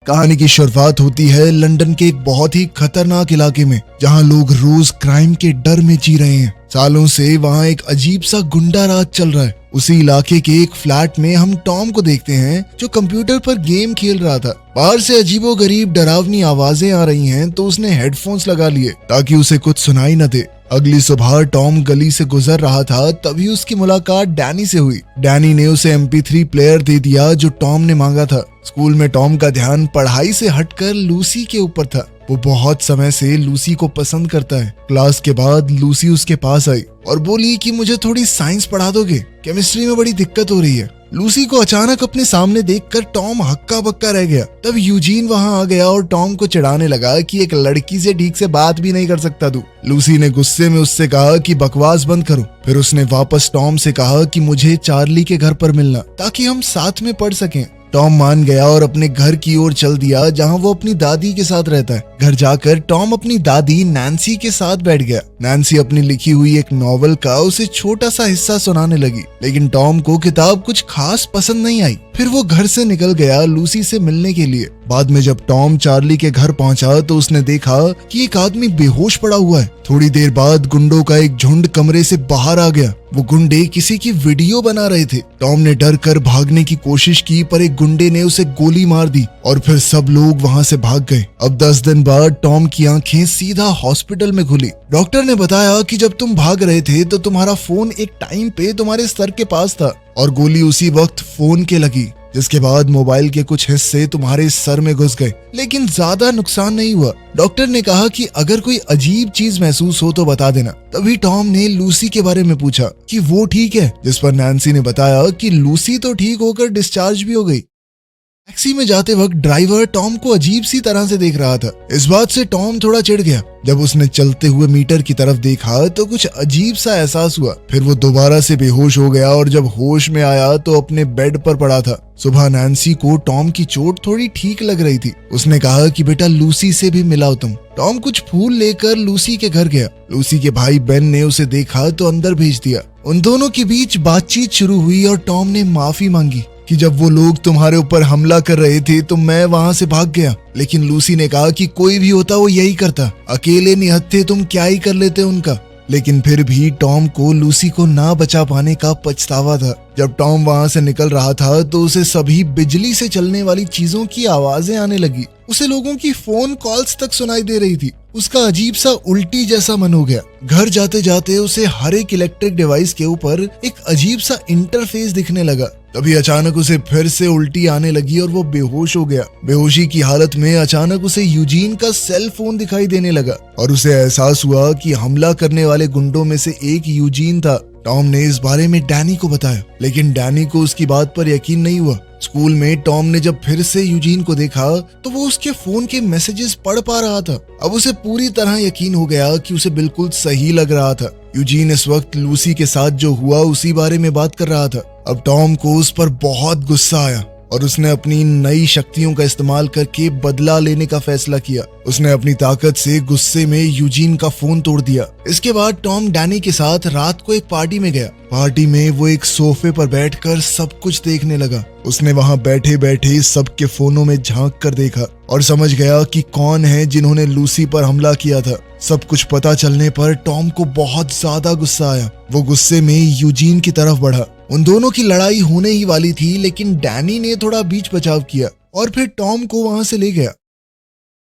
कहानी की शुरुआत होती है लंदन के एक बहुत ही खतरनाक इलाके में, जहां लोग रोज क्राइम के डर में जी रहे हैं। सालों से वहां एक अजीब सा गुंडा राज चल रहा है। उसी इलाके के एक फ्लैट में हम टॉम को देखते हैं, जो कंप्यूटर पर गेम खेल रहा था। बाहर से अजीबोगरीब डरावनी आवाजें आ रही हैं, तो उसने हेडफोन्स लगा लिए ताकि उसे कुछ सुनाई न दे। अगली सुबह टॉम गली से गुजर रहा था, तभी उसकी मुलाकात डैनी से हुई। डैनी ने उसे MP3 प्लेयर दे दिया जो टॉम ने मांगा था। स्कूल में टॉम का ध्यान पढ़ाई से हटकर लूसी के ऊपर था। वो बहुत समय से लूसी को पसंद करता है। क्लास के बाद लूसी उसके पास आई और बोली कि मुझे थोड़ी साइंस पढ़ा दोगे, केमिस्ट्री में बड़ी दिक्कत हो रही है। लूसी को अचानक अपने सामने देखकर टॉम हक्का बक्का रह गया। तब यूजीन वहां आ गया और टॉम को चिढ़ाने लगा कि एक लड़की से ठीक से बात भी नहीं कर सकता तू। लूसी ने गुस्से में उससे कहा कि बकवास बंद करो। फिर उसने वापस टॉम से कहा कि मुझे चार्ली के घर पर मिलना ताकि हम साथ में पढ़ सकें। टॉम मान गया और अपने घर की ओर चल दिया, जहां वो अपनी दादी के साथ रहता है। घर जाकर टॉम अपनी दादी नैन्सी के साथ बैठ गया। नैन्सी अपनी लिखी हुई एक नॉवल का उसे छोटा सा हिस्सा सुनाने लगी, लेकिन टॉम को किताब कुछ खास पसंद नहीं आई। फिर वो घर से निकल गया लूसी से मिलने के लिए। बाद में जब टॉम चार्ली के घर पहुंचा तो उसने देखा कि एक आदमी बेहोश पड़ा हुआ है। थोड़ी देर बाद गुंडों का एक झुंड कमरे से बाहर आ गया। वो गुंडे किसी की वीडियो बना रहे थे। टॉम ने डर कर भागने की कोशिश की, पर एक गुंडे ने उसे गोली मार दी और फिर सब लोग वहां से भाग गए। अब 10 दिन बाद टॉम की आंखें सीधा हॉस्पिटल में खुली। डॉक्टर ने बताया कि जब तुम भाग रहे थे तो तुम्हारा फोन एक टाइम पे तुम्हारे सर के पास था और गोली उसी वक्त फोन के लगी, जिसके बाद मोबाइल के कुछ हिस्से तुम्हारे सर में घुस गए, लेकिन ज्यादा नुकसान नहीं हुआ। डॉक्टर ने कहा कि अगर कोई अजीब चीज महसूस हो तो बता देना। तभी टॉम ने लूसी के बारे में पूछा कि वो ठीक है, जिस पर नैन्सी ने बताया कि लूसी तो ठीक होकर डिस्चार्ज भी हो गई। टैक्सी में जाते वक्त ड्राइवर टॉम को अजीब सी तरह से देख रहा था। इस बात से टॉम थोड़ा चिढ़ गया। जब उसने चलते हुए मीटर की तरफ देखा तो कुछ अजीब सा एहसास हुआ। फिर वो दोबारा से बेहोश हो गया और जब होश में आया तो अपने बेड पर पड़ा था। सुबह नैन्सी को टॉम की चोट थोड़ी ठीक लग रही थी। उसने कहा कि बेटा लूसी से भी मिलाओ तुम। टॉम कुछ फूल लेकर लूसी के घर गया। लूसी के भाई बेन ने उसे देखा तो अंदर भेज दिया। उन दोनों के बीच बातचीत शुरू हुई और टॉम ने माफी मांगी कि जब वो लोग तुम्हारे ऊपर हमला कर रहे थे तो मैं वहां से भाग गया। लेकिन लूसी ने कहा कि कोई भी होता वो यही करता, अकेले निहत्थे तुम क्या ही कर लेते उनका। लेकिन फिर भी टॉम को लूसी को ना बचा पाने का पछतावा था। जब टॉम वहां से निकल रहा था तो उसे सभी बिजली से चलने वाली चीजों की आवाजें आने लगी। उसे लोगों की फोन कॉल्स तक सुनाई दे रही थी। उसका अजीब सा उल्टी जैसा मन हो गया। घर जाते जाते उसे हर एक इलेक्ट्रिक डिवाइस के ऊपर एक अजीब सा इंटरफेस दिखने लगा। तभी अचानक उसे फिर से उल्टी आने लगी और वो बेहोश हो गया। बेहोशी की हालत में अचानक उसे यूजीन का सेल फोन दिखाई देने लगा और उसे एहसास हुआ कि हमला करने वाले गुंडों में से एक यूजीन था। टॉम ने इस बारे में डैनी को बताया, लेकिन डैनी को उसकी बात पर यकीन नहीं हुआ। स्कूल में टॉम ने जब फिर से यूजीन को देखा तो वो उसके फोन के मैसेजेस पढ़ पा रहा था। अब उसे पूरी तरह यकीन हो गया कि उसे बिल्कुल सही लग रहा था। यूजीन इस वक्त लूसी के साथ जो हुआ उसी बारे में बात कर रहा था। अब टॉम को उस पर बहुत गुस्सा आया और उसने अपनी नई शक्तियों का इस्तेमाल करके बदला लेने का फैसला किया। उसने अपनी ताकत से गुस्से में यूजीन का फोन तोड़ दिया। इसके बाद टॉम डैनी के साथ रात को एक पार्टी में गया। पार्टी में वो एक सोफे पर बैठकर सब कुछ देखने लगा। उसने वहां बैठे बैठे सबके फोनों में झांक कर देखा और समझ गया कि कौन है जिन्होंने लूसी पर हमला किया था। सब कुछ पता चलने पर टॉम को बहुत ज्यादा गुस्सा आया। वो गुस्से में यूजीन की तरफ बढ़ा। उन दोनों की लड़ाई होने ही वाली थी, लेकिन डैनी ने थोड़ा बीच बचाव किया और फिर टॉम को वहां से ले गया।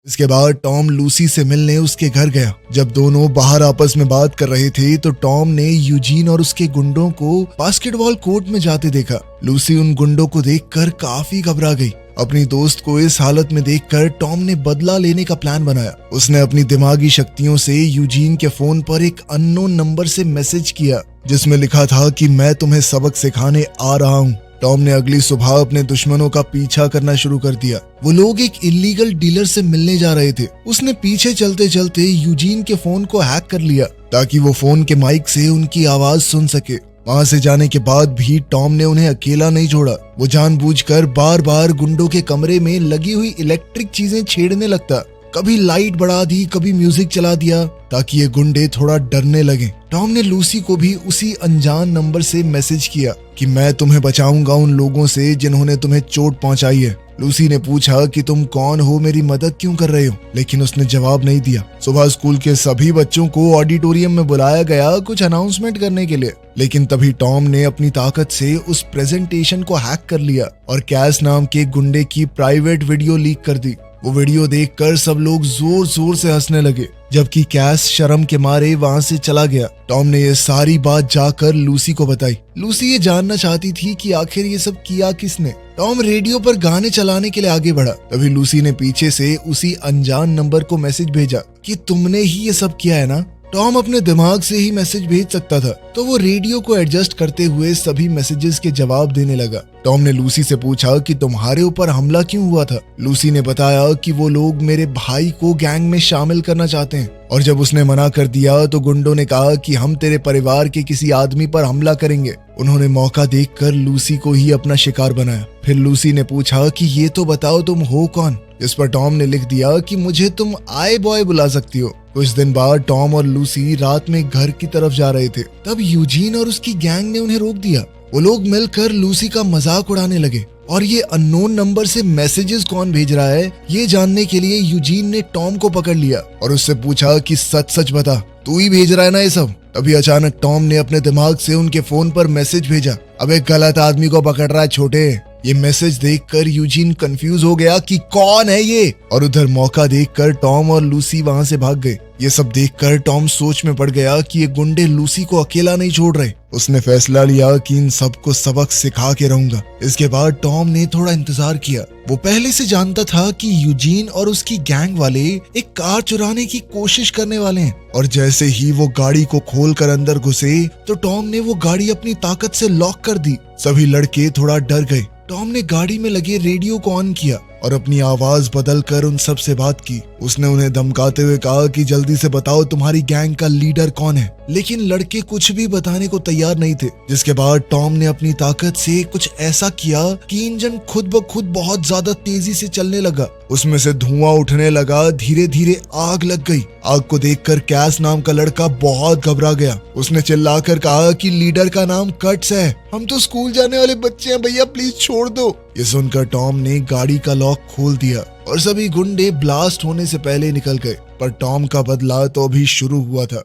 इसके बाद टॉम लूसी से मिलने उसके घर गया। जब दोनों बाहर आपस में बात कर रहे थे तो टॉम ने यूजीन और उसके गुंडों को बास्केटबॉल कोर्ट में जाते देखा। लूसी उन गुंडों को देखकर काफी घबरा गई। अपनी दोस्त को इस हालत में देखकर टॉम ने बदला लेने का प्लान बनाया। उसने अपनी दिमागी शक्तियों से यूजीन के फोन पर एक अननोन नंबर से मैसेज किया, जिसमें लिखा था कि मैं तुम्हें सबक सिखाने आ रहा हूँ। टॉम ने अगली सुबह अपने दुश्मनों का पीछा करना शुरू कर दिया। वो लोग एक इलीगल डीलर से मिलने जा रहे थे। उसने पीछे चलते चलते यूजीन के फोन को हैक कर लिया ताकि वो फोन के माइक से उनकी आवाज सुन सके। वहां से जाने के बाद भी टॉम ने उन्हें अकेला नहीं छोड़ा। वो जानबूझकर बार बार गुंडों के कमरे में लगी हुई इलेक्ट्रिक चीजें छेड़ने लगता। कभी लाइट बढ़ा दी, कभी म्यूजिक चला दिया ताकि ये गुंडे थोड़ा डरने लगे। टॉम ने लूसी को भी उसी अनजान नंबर से मैसेज किया कि मैं तुम्हें बचाऊंगा उन लोगों से जिन्होंने तुम्हें चोट पहुंचाई है। लूसी ने पूछा कि तुम कौन हो, मेरी मदद क्यों कर रहे हो, लेकिन उसने जवाब नहीं दिया। सुबह स्कूल के सभी बच्चों को ऑडिटोरियम में बुलाया गया कुछ अनाउंसमेंट करने के लिए, लेकिन तभी टॉम ने अपनी ताकत से उस प्रेजेंटेशन को हैक कर लिया और कैस नाम के गुंडे की प्राइवेट वीडियो लीक कर दी। वो वीडियो देखकर सब लोग जोर जोर से हंसने लगे, जबकि कैस शर्म के मारे वहां से चला गया। टॉम ने ये सारी बात जाकर लूसी को बताई। लूसी ये जानना चाहती थी कि आखिर ये सब किया किसने। टॉम रेडियो पर गाने चलाने के लिए आगे बढ़ा, तभी लूसी ने पीछे से उसी अनजान नंबर को मैसेज भेजा कि तुमने ही ये सब किया है ना। टॉम अपने दिमाग से ही मैसेज भेज सकता था, तो वो रेडियो को एडजस्ट करते हुए सभी मैसेजेस के जवाब देने लगा। टॉम ने लूसी से पूछा कि तुम्हारे ऊपर हमला क्यों हुआ था। लूसी ने बताया कि वो लोग मेरे भाई को गैंग में शामिल करना चाहते हैं, और जब उसने मना कर दिया तो गुंडों ने कहा कि हम तेरे परिवार के किसी आदमी पर हमला करेंगे। उन्होंने मौका देखकर लूसी को ही अपना शिकार बनाया। फिर लूसी ने पूछा कि ये तो बताओ तुम हो कौन, जिस पर टॉम ने लिख दिया कि मुझे तुम आई बॉय बुला सकती हो। कुछ दिन बाद टॉम और लूसी रात में घर की तरफ जा रहे थे, तब यूजीन और उसकी गैंग ने उन्हें रोक दिया। वो लोग मिलकर लूसी का मजाक उड़ाने लगे और ये अननोन नंबर से मैसेजेस कौन भेज रहा है ये जानने के लिए यूजीन ने टॉम को पकड़ लिया और उससे पूछा कि सच सच बता, तू ही भेज रहा है ना ये सब। तभी अचानक टॉम ने अपने दिमाग से उनके फोन पर मैसेज भेजा, अब एक गलत आदमी को पकड़ रहा है छोटे। ये मैसेज देखकर यूजीन कंफ्यूज हो गया कि कौन है ये, और उधर मौका देखकर टॉम और लूसी वहां से भाग गए। ये सब देखकर टॉम सोच में पड़ गया कि ये गुंडे लूसी को अकेला नहीं छोड़ रहे। उसने फैसला लिया कि इन सबको सबक सिखा के रहूंगा। इसके बाद टॉम ने थोड़ा इंतजार किया। वो पहले से जानता था कि यूजीन और उसकी गैंग वाले एक कार चुराने की कोशिश करने वाले हैं, और जैसे ही वो गाड़ी को खोलकर अंदर घुसे तो टॉम ने वो गाड़ी अपनी ताकत से लॉक कर दी। सभी लड़के थोड़ा डर गए। टॉम ने गाड़ी में लगे रेडियो को ऑन किया और अपनी आवाज बदलकर उन सब से बात की। उसने उन्हें धमकाते हुए कहा कि जल्दी से बताओ तुम्हारी गैंग का लीडर कौन है, लेकिन लड़के कुछ भी बताने को तैयार नहीं थे। जिसके बाद टॉम ने अपनी ताकत से कुछ ऐसा किया कि इंजन खुद ब खुद बहुत ज्यादा तेजी से चलने लगा। उसमें से धुआं उठने लगा, धीरे धीरे आग लग गई। आग को देखकर कैस नाम का लड़का बहुत घबरा गया। उसने चिल्लाकर कहा कि लीडर का नाम कट्स है, हम तो स्कूल जाने वाले बच्चे हैं भैया, प्लीज छोड़ दो। ये सुनकर टॉम ने गाड़ी का लॉक खोल दिया और सभी गुंडे ब्लास्ट होने से पहले निकल गए। पर टॉम का बदला तो अभी शुरू हुआ था।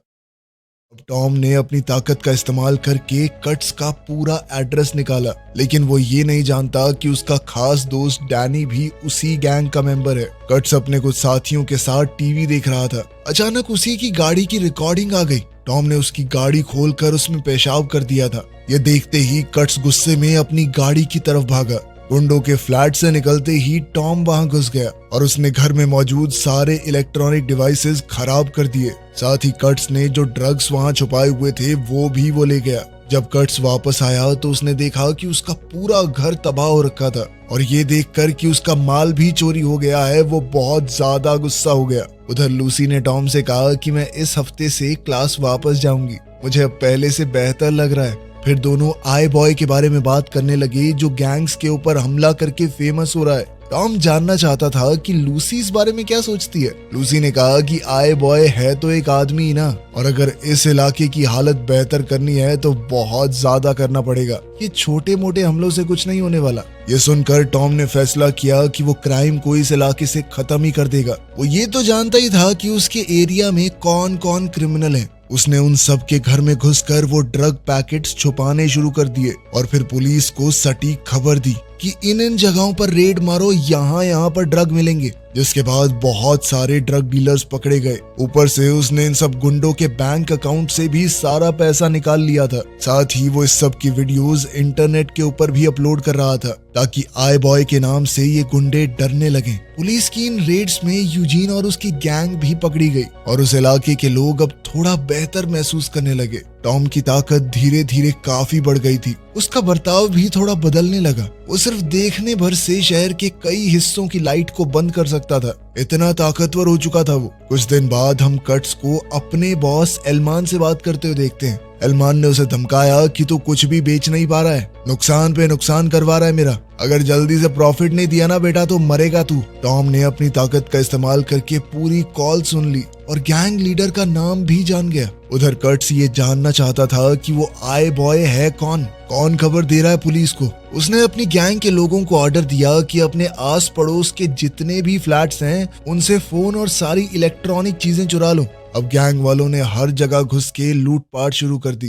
अब टॉम ने अपनी ताकत का इस्तेमाल करके कट्स का पूरा एड्रेस निकाला, लेकिन वो ये नहीं जानता कि उसका खास दोस्त डैनी भी उसी गैंग का मेंबर है। कट्स अपने कुछ साथियों के साथ टीवी देख रहा था। अचानक उसी की गाड़ी की रिकॉर्डिंग आ गई। टॉम ने उसकी गाड़ी खोलकर उसमें पेशाब कर दिया था। ये देखते ही कट्स गुस्से में अपनी गाड़ी की तरफ भागा। गुंडों के फ्लैट से निकलते ही टॉम वहां घुस गया और उसने घर में मौजूद सारे इलेक्ट्रॉनिक डिवाइसेस खराब कर दिए। साथ ही कट्स ने जो ड्रग्स वहां छुपाए हुए थे वो ले गया। जब कट्स वापस आया तो उसने देखा कि उसका पूरा घर तबाह हो रखा था, और ये देखकर कि उसका माल भी चोरी हो गया है वो बहुत ज्यादा गुस्सा हो गया। उधर लूसी ने टॉम से कहा कि मैं इस हफ्ते से क्लास वापस जाऊंगी, मुझे अब पहले से बेहतर लग रहा है। फिर दोनों आई बॉय के बारे में बात करने लगे जो गैंग्स के ऊपर हमला करके फेमस हो रहा है। टॉम जानना चाहता था कि लूसी इस बारे में क्या सोचती है। लूसी ने कहा कि आई बॉय है तो एक आदमी ही ना, और अगर इस इलाके की हालत बेहतर करनी है तो बहुत ज्यादा करना पड़ेगा, ये छोटे मोटे हमलों से कुछ नहीं होने वाला। ये सुनकर टॉम ने फैसला किया कि वो क्राइम को इस इलाके से खत्म ही कर देगा। वो ये तो जानता ही था कि उसके एरिया में कौन कौन क्रिमिनल है। उसने उन सब के घर में घुसकर वो ड्रग पैकेट्स छुपाने शुरू कर दिए और फिर पुलिस को सटीक खबर दी कि इन जगहों पर रेड मारो, यहाँ पर ड्रग मिलेंगे। जिसके बाद बहुत सारे ड्रग डीलर्स पकड़े गए। ऊपर से उसने इन सब गुंडों के बैंक अकाउंट से भी सारा पैसा निकाल लिया था। साथ ही वो इस सब की वीडियोस इंटरनेट के ऊपर भी अपलोड कर रहा था ताकि आई बॉय के नाम से ये गुंडे डरने लगे। पुलिस की इन रेड्स में यूजीन और उसकी गैंग भी पकड़ी गई और उस इलाके के लोग अब थोड़ा बेहतर महसूस करने लगे। टॉम की ताकत धीरे धीरे काफी बढ़ गई थी। उसका बर्ताव भी थोड़ा बदलने लगा। वो सिर्फ देखने भर से शहर के कई हिस्सों की लाइट को बंद कर सकता था। इतना ताकतवर हो चुका था वो। कुछ दिन बाद हम कट्स को अपने बॉस एलमान से बात करते हुए देखते हैं। एलमान ने उसे धमकाया कि तू कुछ भी बेच नहीं पा रहा है, नुकसान पे नुकसान करवा रहा है मेरा। अगर जल्दी से प्रॉफिट नहीं दिया ना बेटा तो मरेगा तू। टॉम ने अपनी ताकत का इस्तेमाल करके पूरी कॉल सुन ली और गैंग लीडर का नाम भी जान गया। उधर कट्स ये जानना चाहता था कि वो आई बॉय है कौन खबर दे रहा है पुलिस को। उसने अपनी गैंग के लोगों को ऑर्डर दिया कि अपने आस पड़ोस के जितने भी फ्लैट्स हैं उनसे फोन और सारी इलेक्ट्रॉनिक चीजें चुरा लो। अब गैंग वालों ने हर जगह घुस के लूटपाट शुरू कर दी।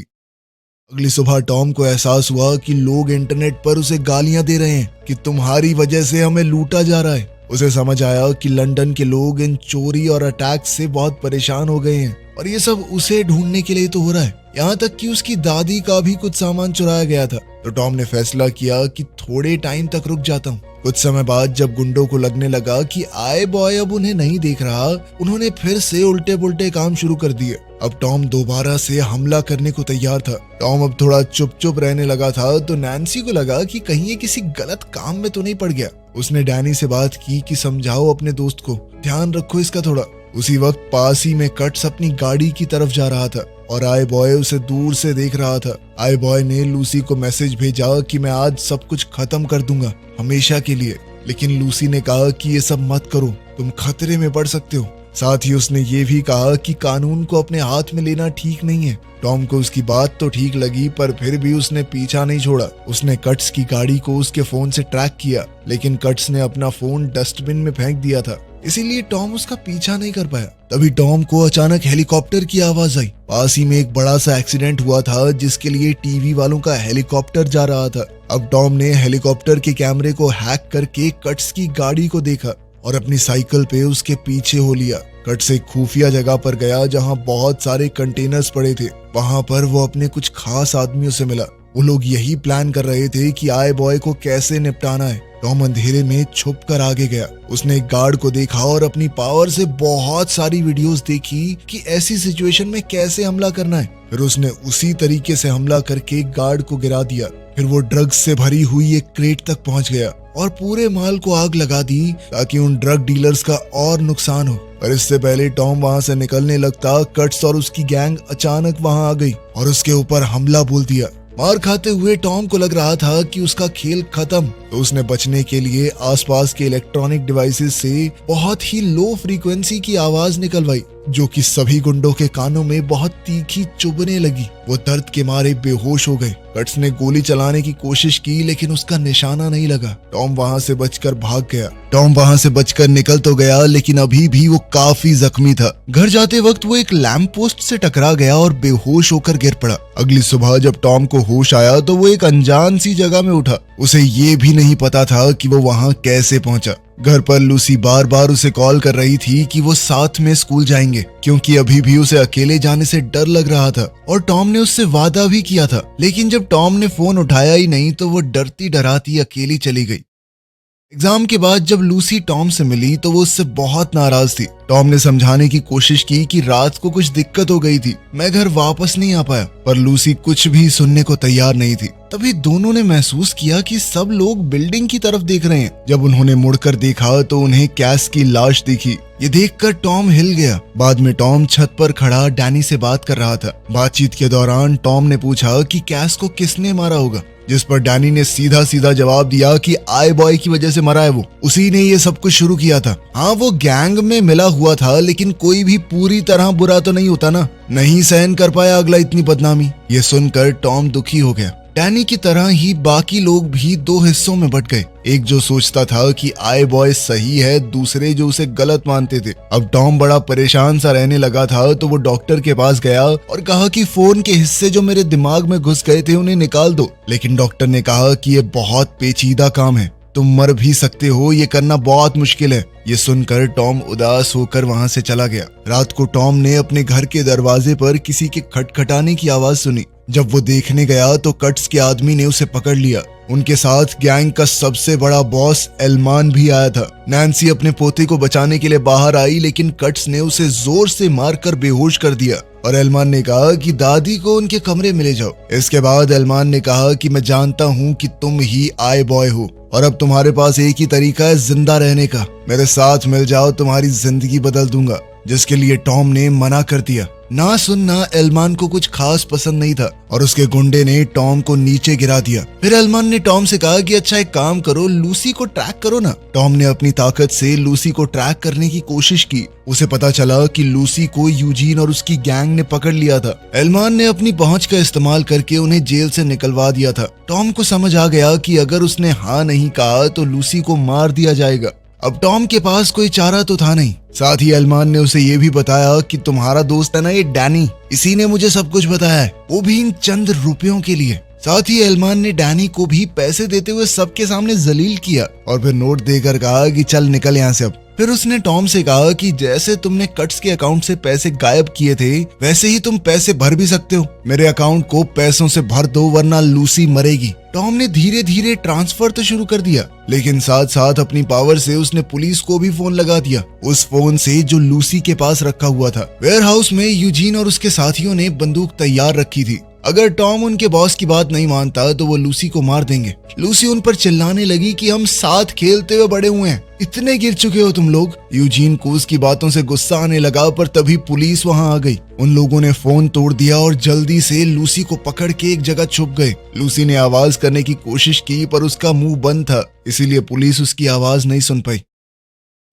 अगली सुबह टॉम को एहसास हुआ कि लोग इंटरनेट पर उसे गालियां दे रहे हैं कि तुम्हारी वजह से हमें लूटा जा रहा है। उसे समझ आया कि लंदन के लोग इन चोरी और अटैक से बहुत परेशान हो गए हैं और ये सब उसे ढूंढने के लिए तो हो रहा है। यहाँ तक कि उसकी दादी का भी कुछ सामान चुराया गया था। तो टॉम ने फैसला किया कि थोड़े टाइम तक रुक जाता हूँ। कुछ समय बाद जब गुंडों को लगने लगा कि आई बॉय अब उन्हें नहीं देख रहा, उन्होंने फिर से उल्टे पुल्टे काम शुरू कर दिए। अब टॉम दोबारा से हमला करने को तैयार था। टॉम अब थोड़ा चुप चुप रहने लगा था तो नैन्सी को लगा कि कहीं ये किसी गलत काम में तो नहीं पड़ गया। उसने डैनी से बात की कि समझाओ अपने दोस्त को, ध्यान रखो इसका थोड़ा। उसी वक्त पास ही में कट्स अपनी गाड़ी की तरफ जा रहा था और आई बॉय उसे दूर से देख रहा था। आई बॉय ने लूसी को मैसेज भेजा कि मैं आज सब कुछ खत्म कर दूंगा हमेशा के लिए, लेकिन लूसी ने कहा कि ये सब मत करो, तुम खतरे में पड़ सकते हो। साथ ही उसने ये भी कहा कि कानून को अपने हाथ में लेना ठीक नहीं है। टॉम को उसकी बात तो ठीक लगी पर फिर भी उसने पीछा नहीं छोड़ा। उसने कट्स की गाड़ी को उसके फोन से ट्रैक किया, लेकिन कट्स ने अपना फोन डस्टबिन में फेंक दिया था, इसीलिए टॉम उसका पीछा नहीं कर पाया। तभी टॉम को अचानक हेलीकॉप्टर की आवाज आई। पास ही में एक बड़ा सा एक्सीडेंट हुआ था जिसके लिए टीवी वालों का हेलीकॉप्टर जा रहा था। अब टॉम ने हेलीकॉप्टर के कैमरे को हैक करके कट्स की गाड़ी को देखा और अपनी साइकिल पे उसके पीछे हो लिया। कट्स एक खुफिया जगह पर गया जहां बहुत सारे कंटेनर्स पड़े थे। वहां पर वो अपने कुछ खास आदमियों से मिला। वो लोग यही प्लान कर रहे थे कि आई बॉय को कैसे निपटाना है। टॉम अंधेरे में छुप कर आगे गया। उसने एक गार्ड को देखा और अपनी पावर से बहुत सारी वीडियोस देखी कि ऐसी सिचुएशन में कैसे हमला करना है। फिर उसने उसी तरीके से हमला करके गार्ड को गिरा दिया। फिर वो ड्रग्स से भरी हुई एक क्रेट तक पहुंच गया और पूरे माल को आग लगा दी ताकि उन ड्रग डीलर्स का और नुकसान हो। पर इससे पहले टॉम वहां से निकलने लगता, कट्स और उसकी गैंग अचानक वहां आ गई और उसके ऊपर हमला बोल दिया। मार खाते हुए टॉम को लग रहा था कि उसका खेल खत्म, तो उसने बचने के लिए आसपास के इलेक्ट्रॉनिक डिवाइसेस से बहुत ही लो फ्रीक्वेंसी की आवाज निकलवाई, जो कि सभी गुंडों के कानों में बहुत तीखी चुभने लगी। वो दर्द के मारे बेहोश हो गए। कट्स ने गोली चलाने की कोशिश की लेकिन उसका निशाना नहीं लगा। टॉम वहां से बचकर भाग गया। टॉम वहां से बचकर निकल तो गया लेकिन अभी भी वो काफी जख्मी था। घर जाते वक्त वो एक लैंप पोस्ट से टकरा गया और बेहोश होकर गिर पड़ा। अगली सुबह जब टॉम को होश आया तो वो एक अनजान सी जगह में उठा। उसे ये भी नहीं पता था कि वो वहां कैसे पहुंचा। घर पर लूसी बार बार उसे कॉल कर रही थी कि वो साथ में स्कूल जाएंगे, क्योंकि अभी भी उसे अकेले जाने से डर लग रहा था और टॉम ने उससे वादा भी किया था। लेकिन जब टॉम ने फोन उठाया ही नहीं तो वो डरती डराती अकेली चली गई। एग्जाम के बाद जब लूसी टॉम से मिली तो वो उससे बहुत नाराज थी। टॉम ने समझाने की कोशिश की कि रात को कुछ दिक्कत हो गई थी, मैं घर वापस नहीं आ पाया, पर लूसी कुछ भी सुनने को तैयार नहीं थी। तभी दोनों ने महसूस किया कि सब लोग बिल्डिंग की तरफ देख रहे हैं। जब उन्होंने मुड़कर देखा तो उन्हें कैस की लाश दिखी। ये देखकर टॉम हिल गया। बाद में टॉम छत पर खड़ा डैनी से बात कर रहा था। बातचीत के दौरान टॉम ने पूछा कि कैस को किसने मारा होगा, जिस पर डैनी ने सीधा सीधा जवाब दिया कि आई बॉय की वजह से मरा है वो, उसी ने ये सब कुछ शुरू किया था। हाँ, वो गैंग में मिला हुआ था लेकिन कोई भी पूरी तरह बुरा तो नहीं होता ना, नहीं सहन कर पाया अगला इतनी बदनामी। ये सुनकर टॉम दुखी हो गया। डैनी की तरह ही बाकी लोग भी दो हिस्सों में बट गए, एक जो सोचता था कि आई बॉय सही है, दूसरे जो उसे गलत मानते थे। अब टॉम बड़ा परेशान सा रहने लगा था तो वो डॉक्टर के पास गया और कहा कि फोन के हिस्से जो मेरे दिमाग में घुस गए थे उन्हें निकाल दो। लेकिन डॉक्टर ने कहा कि ये बहुत पेचीदा काम है, तुम मर भी सकते हो, ये करना बहुत मुश्किल है। ये सुनकर टॉम उदास होकर वहां से चला गया। रात को टॉम ने अपने घर के दरवाजे पर किसी के खटखटाने की आवाज सुनी। जब वो देखने गया तो कट्स के आदमी ने उसे पकड़ लिया। उनके साथ गैंग का सबसे बड़ा बॉस एलमान भी आया था। नैन्सी अपने पोते को बचाने के लिए बाहर आई, लेकिन कट्स ने उसे जोर से मारकर बेहोश कर दिया और एलमान ने कहा कि दादी को उनके कमरे में ले जाओ। इसके बाद एलमान ने कहा कि मैं जानता हूँ कि तुम ही आई बॉय हो और अब तुम्हारे पास एक ही तरीका है जिंदा रहने का, मेरे साथ मिल जाओ, तुम्हारी जिंदगी बदल दूंगा। जिसके लिए टॉम ने मना कर दिया। ना सुनना एलमान को कुछ खास पसंद नहीं था और उसके गुंडे ने टॉम को नीचे गिरा दिया। फिर एलमान ने टॉम से कहा कि अच्छा एक काम करो, लूसी को ट्रैक करो ना। टॉम ने अपनी ताकत से लूसी को ट्रैक करने की कोशिश की। उसे पता चला कि लूसी को यूजीन और उसकी गैंग ने पकड़ लिया था। एलमान ने अपनी पहुंच का इस्तेमाल करके उन्हें जेल से निकलवा दिया था। टॉम को समझ आ गया कि अगर उसने हाँ नहीं कहा तो लूसी को मार दिया जाएगा। अब टॉम के पास कोई चारा तो था नहीं। साथ ही एलमान ने उसे ये भी बताया कि तुम्हारा दोस्त है ना ये डैनी, इसी ने मुझे सब कुछ बताया है, वो भी इन चंद रुपयों के लिए। साथ ही एलमान ने डैनी को भी पैसे देते हुए सबके सामने जलील किया और फिर नोट देकर कहा कि चल निकल यहाँ से अब। फिर उसने टॉम से कहा कि जैसे तुमने कट्स के अकाउंट से पैसे गायब किए थे वैसे ही तुम पैसे भर भी सकते हो। मेरे अकाउंट को पैसों से भर दो वरना लूसी मरेगी। टॉम ने धीरे धीरे ट्रांसफर तो शुरू कर दिया, लेकिन साथ साथ अपनी पावर से उसने पुलिस को भी फोन लगा दिया, उस फोन से जो लूसी के पास रखा हुआ था। वेयरहाउस में यूजीन और उसके साथियों ने बंदूक तैयार रखी थी। अगर टॉम उनके बॉस की बात नहीं मानता तो वो लूसी को मार देंगे। लूसी उन पर चिल्लाने लगी कि हम साथ खेलते हुए बड़े हुए हैं, इतने गिर चुके हो तुम लोग। यूजीन को उसकी बातों से गुस्सा आने लगा, पर तभी पुलिस वहां आ गई। उन लोगों ने फोन तोड़ दिया और जल्दी से लूसी को पकड़ के एक जगह छुप गए। लूसी ने आवाज करने की कोशिश की पर उसका मुंह बंद था, इसीलिए पुलिस उसकी आवाज नहीं सुन पाई।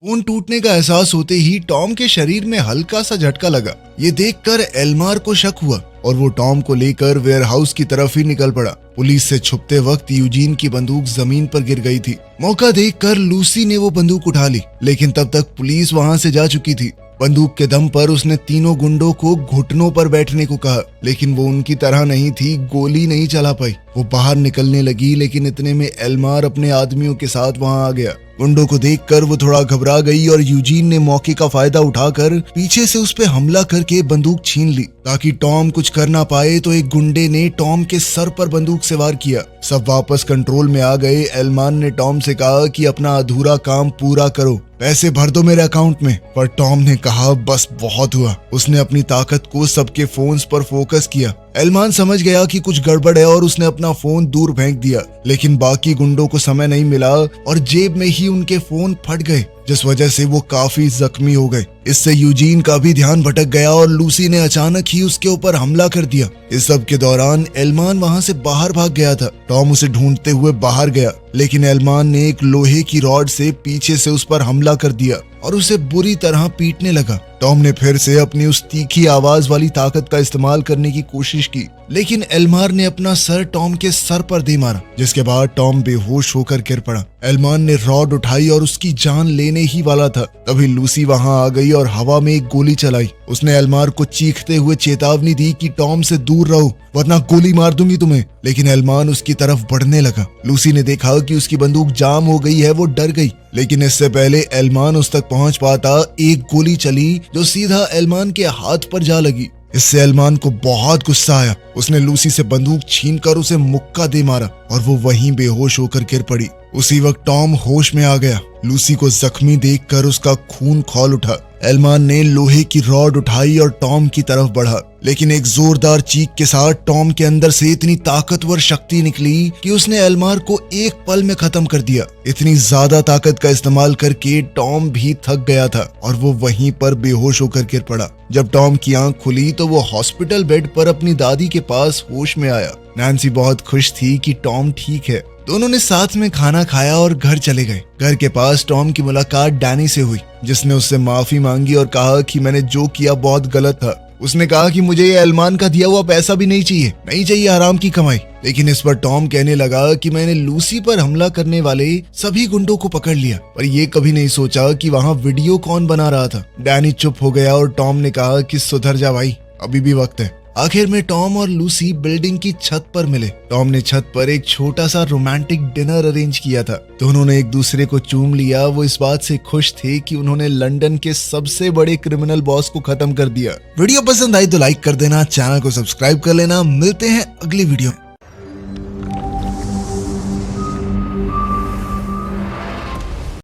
फोन टूटने का एहसास होते ही टॉम के शरीर में हल्का सा झटका लगा। ये देखकर एल्मार को शक हुआ और वो टॉम को लेकर वेयरहाउस की तरफ ही निकल पड़ा। पुलिस से छुपते वक्त यूजीन की बंदूक जमीन पर गिर गई थी। मौका देखकर लूसी ने वो बंदूक उठा ली, लेकिन तब तक पुलिस वहां से जा चुकी थी। बंदूक के दम पर उसने तीनों गुंडों को घुटनों पर बैठने को कहा, लेकिन वो उनकी तरह नहीं थी, गोली नहीं चला पाई। वो बाहर निकलने लगी, लेकिन इतने में एल्मार अपने आदमियों के साथ वहां आ गया। गुंडों को देखकर वो थोड़ा घबरा गई और यूजीन ने मौके का फायदा उठाकर पीछे से उस पे हमला करके बंदूक छीन ली। ताकि टॉम कुछ कर ना पाए तो एक गुंडे ने टॉम के सर पर बंदूक से वार किया। सब वापस कंट्रोल में आ गए। एल्मान ने टॉम से कहा कि अपना अधूरा काम पूरा करो, पैसे भर दो मेरे अकाउंट में। पर टॉम ने कहा बस बहुत हुआ। उसने अपनी ताकत को सबके फोन्स पर फोकस किया। एल्मान समझ गया कि कुछ गड़बड़ है और उसने अपना फोन दूर फेंक दिया, लेकिन बाकी गुंडों को समय नहीं मिला और जेब में ही उनके फोन फट गए, जिस वजह से वो काफी जख्मी हो गए। इससे यूजीन का भी ध्यान भटक गया और लूसी ने अचानक ही उसके ऊपर हमला कर दिया। इस सब के दौरान एल्मान वहां से बाहर भाग गया था। टॉम उसे ढूंढते हुए बाहर गया, लेकिन एल्मान ने एक लोहे की रॉड से पीछे से उस पर हमला कर दिया और उसे बुरी तरह पीटने लगा। टॉम ने फिर से अपनी उस तीखी आवाज वाली ताकत का इस्तेमाल करने की कोशिश की, लेकिन एल्मार ने अपना सर टॉम के सर पर दे मारा, जिसके बाद टॉम बेहोश होकर गिर पड़ा। एल्मान ने रॉड उठाई और उसकी जान लेने ही वाला था, तभी लूसी वहां आ गई और हवा में एक गोली चलाई। उसने एल्मार को चीखते हुए चेतावनी दी कि टॉम से दूर रहो वरना गोली मार दूंगी तुम्हें, लेकिन एल्मान उसकी तरफ बढ़ने लगा। लूसी ने देखा कि उसकी बंदूक जाम हो गई है, वो डर गई, लेकिन इससे पहले एल्मान उस तक पहुंच पाता एक गोली चली जो सीधा एल्मान के हाथ पर जा लगी। इससे एल्मान को बहुत गुस्सा आया। उसने लूसी से बंदूक छीनकर उसे मुक्का दे मारा और वो वहीं बेहोश होकर गिर पड़ी। उसी वक्त टॉम होश में आ गया। लूसी को जख्मी देखकर उसका खून खौल उठा। एल्मान ने लोहे की रॉड उठाई और टॉम की तरफ बढ़ा, लेकिन एक जोरदार चीख के साथ टॉम के अंदर से इतनी ताकतवर शक्ति निकली कि उसने एल्मार को एक पल में खत्म कर दिया। इतनी ज्यादा ताकत का इस्तेमाल करके टॉम भी थक गया था और वो वहीं पर बेहोश होकर गिर पड़ा। जब टॉम की आंख खुली तो वो हॉस्पिटल बेड पर अपनी दादी के पास होश में आया। नैन्सी बहुत खुश थी कि टॉम ठीक है। दोनों ने साथ में खाना खाया और घर चले गए। घर के पास टॉम की मुलाकात डैनी से हुई, जिसने उससे माफी मांगी और कहा कि मैंने जो किया बहुत गलत था। उसने कहा कि मुझे ये एल्मान का दिया हुआ पैसा भी नहीं चाहिए आराम की कमाई। लेकिन इस पर टॉम कहने लगा कि मैंने लूसी पर हमला करने वाले सभी गुंडों को पकड़ लिया, पर ये कभी नहीं सोचा कि वहाँ वीडियो कौन बना रहा था। डैनी चुप हो गया और टॉम ने कहा कि सुधर जा भाई, अभी भी वक्त है। आखिर में टॉम और लूसी बिल्डिंग की छत पर मिले। टॉम ने छत पर एक छोटा सा रोमांटिक डिनर अरेंज किया था। दोनों ने एक दूसरे को चूम लिया। वो इस बात से खुश थे कि उन्होंने लंदन के सबसे बड़े क्रिमिनल बॉस को खत्म कर दिया। वीडियो पसंद आई तो लाइक कर देना, चैनल को सब्सक्राइब कर लेना। मिलते हैं अगली वीडियो में।